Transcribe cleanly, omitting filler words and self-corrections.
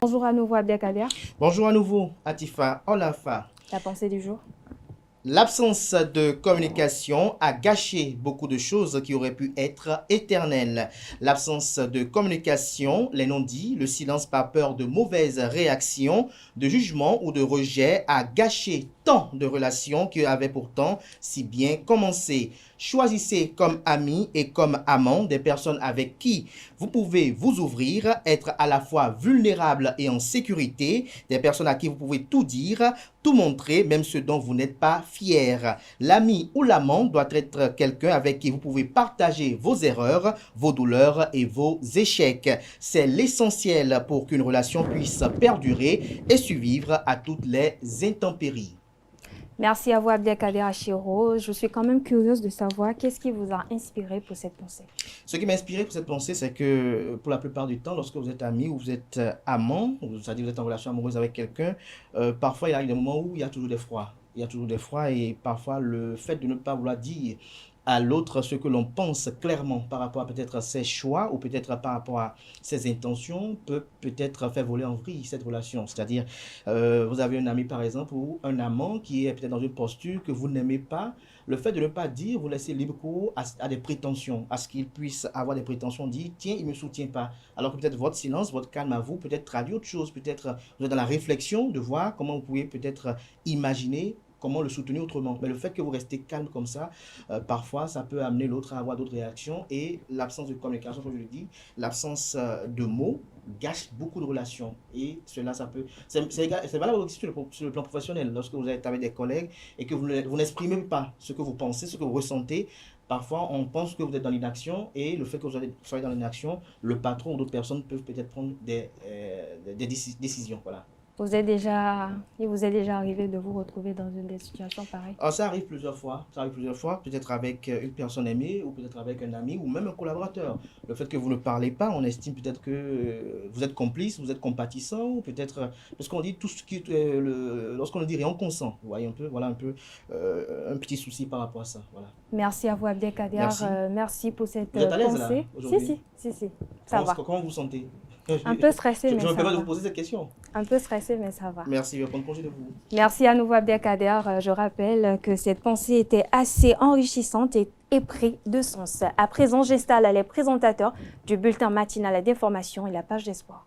Bonjour à nouveau Abdelkader. Bonjour à nouveau Atifa Olafa. La pensée du jour. L'absence de communication a gâché beaucoup de choses qui auraient pu être éternelles. L'absence de communication, les non-dits, le silence par peur de mauvaises réactions, de jugement ou de rejet a gâché tant de relations qui avaient pourtant si bien commencé. Choisissez comme amis et comme amants des personnes avec qui vous pouvez vous ouvrir, être à la fois vulnérable et en sécurité, des personnes à qui vous pouvez tout dire, tout montrer, même ce dont vous n'êtes pas fier. L'ami ou l'amant doit être quelqu'un avec qui vous pouvez partager vos erreurs, vos douleurs et vos échecs. C'est l'essentiel pour qu'une relation puisse perdurer et survivre à toutes les intempéries. Merci à vous Abdelkader Achiro. Je suis quand même curieuse de savoir qu'est-ce qui vous a inspiré pour cette pensée. Ce qui m'a inspiré pour cette pensée, c'est que pour la plupart du temps, lorsque vous êtes ami ou vous êtes amant, c'est-à-dire vous êtes en relation amoureuse avec quelqu'un, parfois il y a des moments où il y a toujours des froids. Il y a toujours des froids et parfois le fait de ne pas vouloir dire à l'autre ce que l'on pense clairement par rapport à peut-être ses choix ou peut-être par rapport à ses intentions peut peut-être faire voler en vrille cette relation. C'est-à-dire, vous avez un ami par exemple ou un amant qui est peut-être dans une posture que vous n'aimez pas. Le fait de ne pas dire, vous laissez libre cours à des prétentions, à ce qu'il puisse avoir des prétentions, dire tiens, il ne me soutient pas. Alors que peut-être votre silence, votre calme à vous, peut-être traduit autre chose, peut-être vous êtes dans la réflexion de voir comment vous pouvez peut-être imaginer comment le soutenir autrement. Mais le fait que vous restez calme comme ça, parfois, ça peut amener l'autre à avoir d'autres réactions et l'absence de communication, comme je le dis, l'absence de mots gâche beaucoup de relations. Et cela, ça peut... C'est valable aussi sur le plan professionnel. Lorsque vous êtes avec des collègues et que vous n'exprimez pas ce que vous pensez, ce que vous ressentez, parfois, on pense que vous êtes dans l'inaction et le fait que vous soyez dans l'inaction, le patron ou d'autres personnes peuvent peut-être prendre des décisions. Voilà. Il vous est déjà arrivé de vous retrouver dans une des situations pareilles? Alors, ça arrive plusieurs fois. Ça arrive plusieurs fois, peut-être avec une personne aimée ou peut-être avec un ami ou même un collaborateur. Le fait que vous ne parlez pas, on estime peut-être que vous êtes complice, vous êtes compatissant ou peut-être parce qu'on dit tout ce qui lorsqu'on ne dit rien, on consent. Vous voyez un peu, voilà un peu un petit souci par rapport à ça. Voilà. Merci à vous Abdelkader. Merci. Merci pour cette Vous êtes à l'aise là pensée. aujourd'hui? Si. Ça va. Comment vous vous sentez? Un peu stressé, mais Je me ça permets de va. vous poser cette question. Un peu stressé, mais ça va. Merci, je vais prendre congé de vous. Merci à nouveau Abdelkader. Je rappelle que cette pensée était assez enrichissante et épris de sens. À présent, j'installe les présentateurs du bulletin matinal d'information et la page d'espoir.